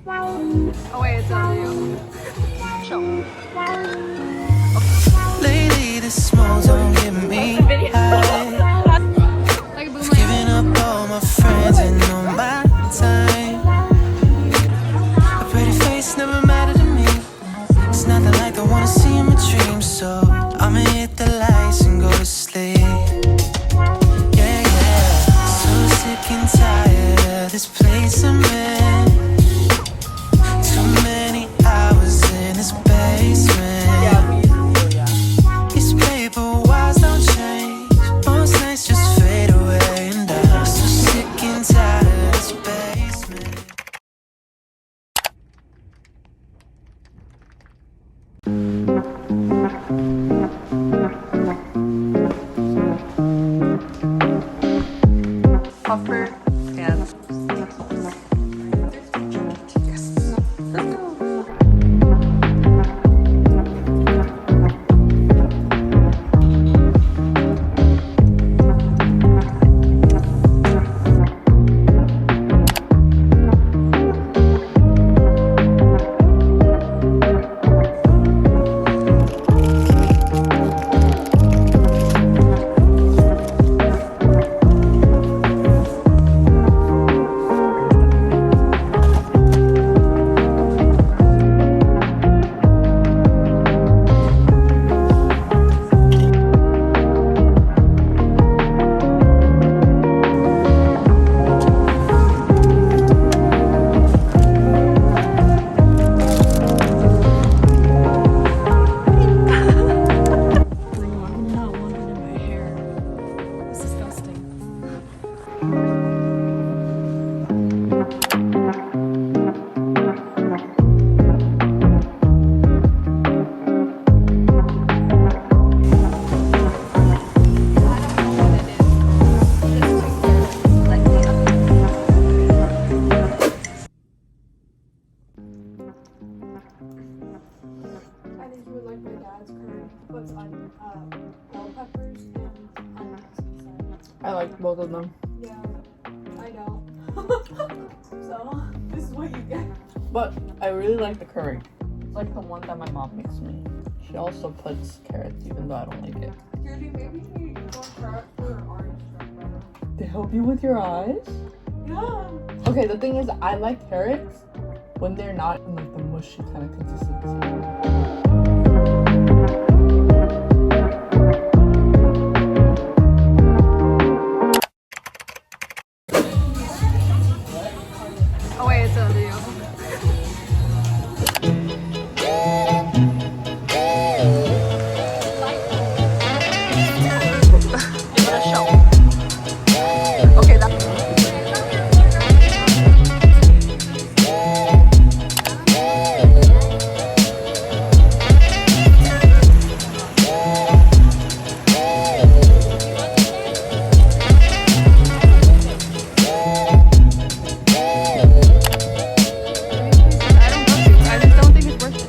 Oh wait, it's on you. Show. Lately, the small don't give me high. Like a I've given up all my friends and all my time. A pretty face never mattered to me. It's nothing like I wanna see in my dreams. So I'ma hit the lights and go to sleep. Yeah, yeah. So sick and tired of this place I'm in. Too many hours in this basement. These paper walls don't change. Most nights just fade away. And I'm so sick and tired of this basement. Puffer. Yeah. I think you would like my dad's curry. What's on bell peppers and onions. I like both of them. Yeah, I don't. So this is what you get. But I really like the curry. It's like the one that my mom makes me. She also puts carrots even though I don't like it. Judy, maybe you need more carrot for orange drink better. They help you with your eyes? Yeah. Okay, the thing is I like carrots when they're not in like the mushy kind of consistency. Oh wait, it's on you. Give it a show. Okay, that. I just don't think it's worth it.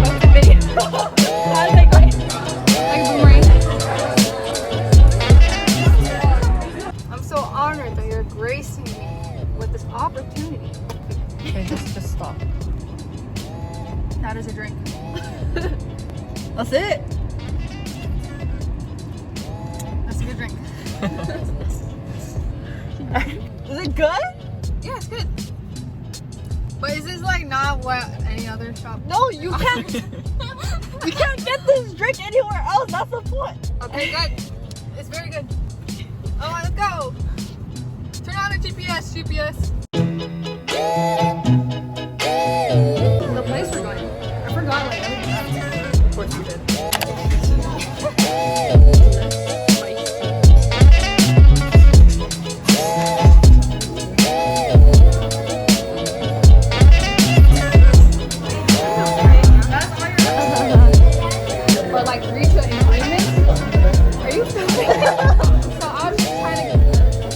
Post a video. I was like a boomerang. I'm so honored that you're gracing me with this opportunity. Okay, just stop. That is a drink. That's it. That's a good drink. Is it good? Yeah, it's good. But is this like not what any other shop? No, you can't. You can't get this drink anywhere else. That's the point. Okay, good. It's very good. Oh, let's go. Turn on the GPS. The place we're going. I forgot like everything. Of course you did. But like reach an agreement. Are you filming? So I was just trying to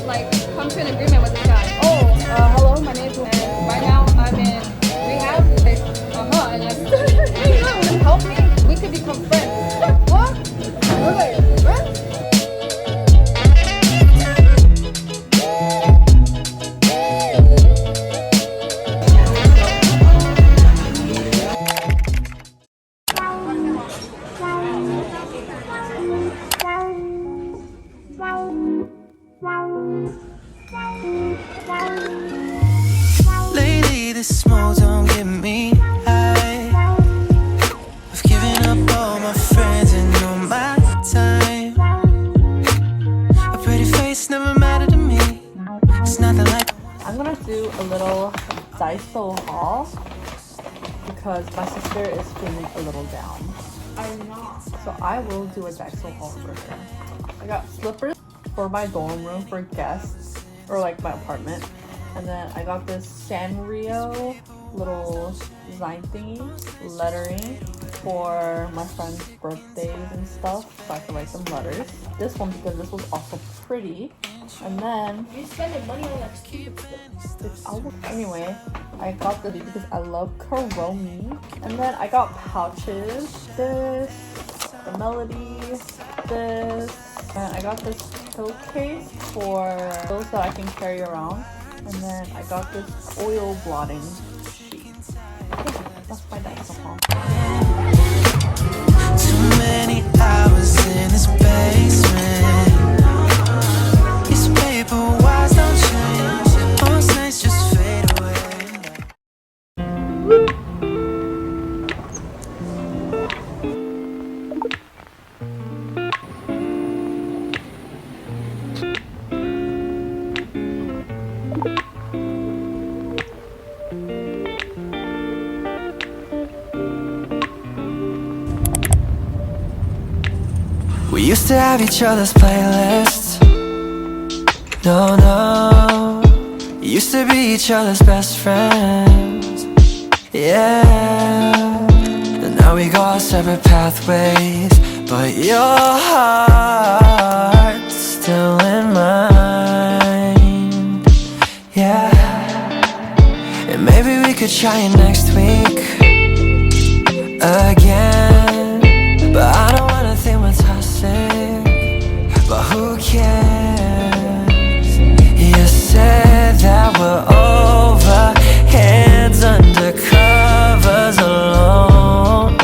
like come to an agreement with this guy. Oh, hello, my name's and right now I'm in rehab. And I help me. We could become friends. because my sister is feeling a little down. I'm not. So I will do a Daiso haul for her. I got slippers for my dorm room for guests, or like my apartment. And then I got this Sanrio little design thingy, lettering for my friends' birthdays and stuff, so I can write some letters. This one because this was also pretty. And then You're spending money on that stupid stuff. anyway, I got this because I love Kuromi. And then I got pouches. This, the Melody, this, and I got this pill case for those that I can carry around. And then I got this oil blotting sheet. Yeah, that's my Daiso haul. Too many hours in this basement. These paper wires don't change. Most nights just fade away. We used to have each other's playlists. No, no. Used to be each other's best friends. Yeah. And now we go our separate pathways. But your heart's still in mine. Yeah. And maybe we could try it next week again. But I don't wanna think we're toxic. But who cares? You said that we're over, hands under covers alone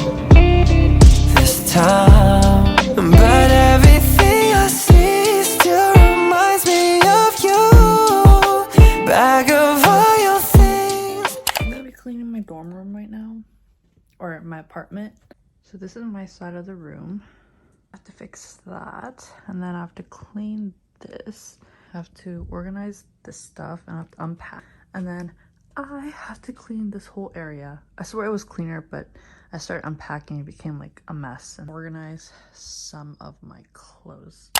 this time. But everything I see still reminds me of you. Bag of all your things. I'm gonna be cleaning my dorm room right now, or my apartment. So this is my side of the room. I have to fix that, and then I have to clean this. I have to organize this stuff, and I have to unpack. And then I have to clean this whole area. I swear it was cleaner, but I started unpacking, it became like a mess. And organize some of my clothes.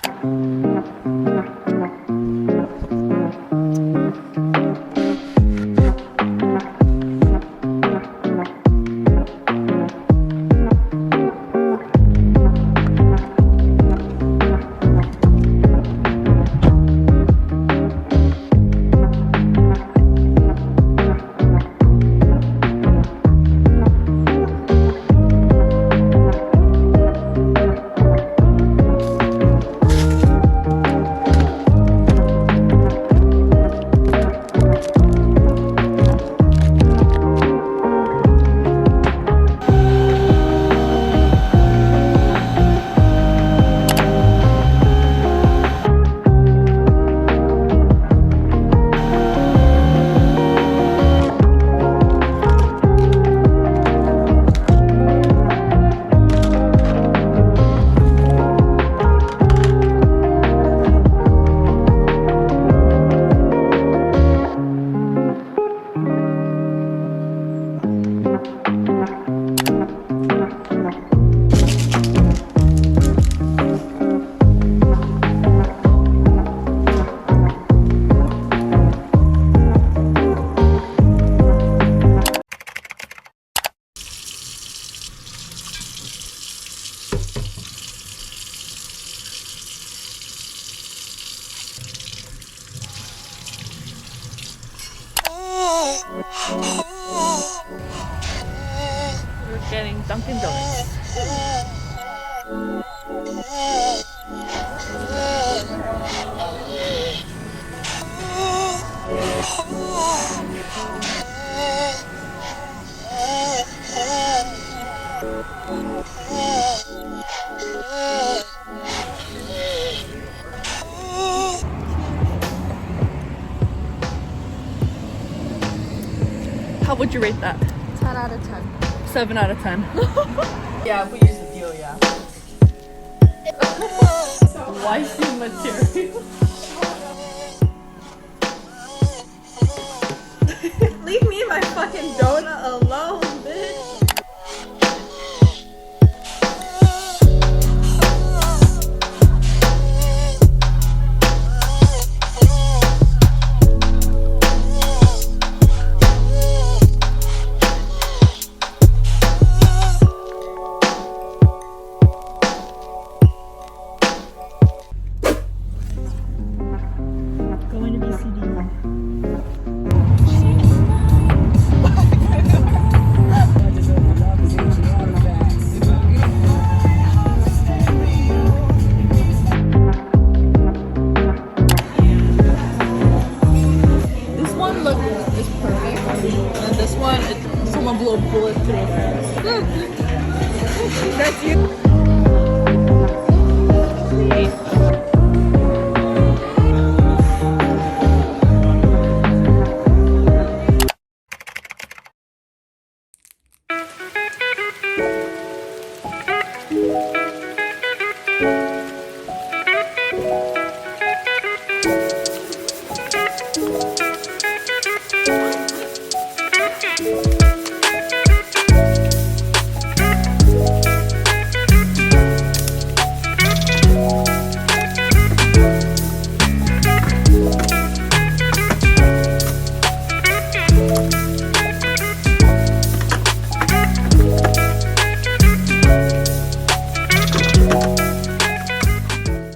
We're getting Dunkin' Donuts. How would you rate that? 10 out of 10. 7 out of 10. Yeah, if we use the deal, yeah. Wifey material. Leave me and my fucking donut alone, bitch. That's you.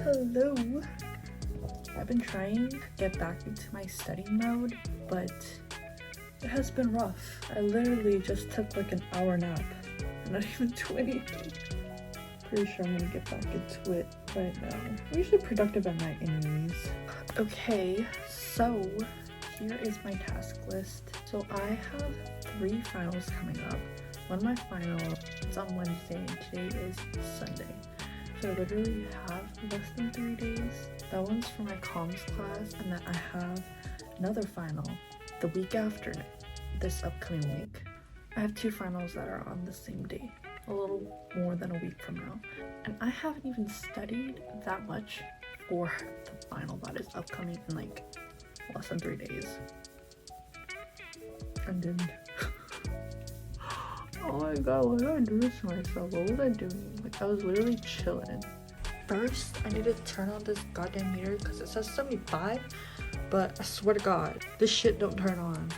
Hello. I've been trying to get back into my study mode, but it has been rough. I literally just took like an hour nap. I'm not even doing anything. Pretty sure I'm gonna get back into it right now. I'm usually productive at night anyways. Okay, so here is my task list. So I have 3 finals coming up. One of my finals is on Wednesday and today is Sunday. So I literally have less than 3 days. That one's for my comms class, and then I have another final the week after this upcoming week. I have 2 finals that are on the same day, a little more than a week from now. And I haven't even studied that much for the final that is upcoming in like less than 3 days. I didn't. Oh my god, why did I do this to myself? What was I doing? Like, I was literally chilling. First, I need to turn on this goddamn meter because it says 75, but I swear to god, this shit don't turn on.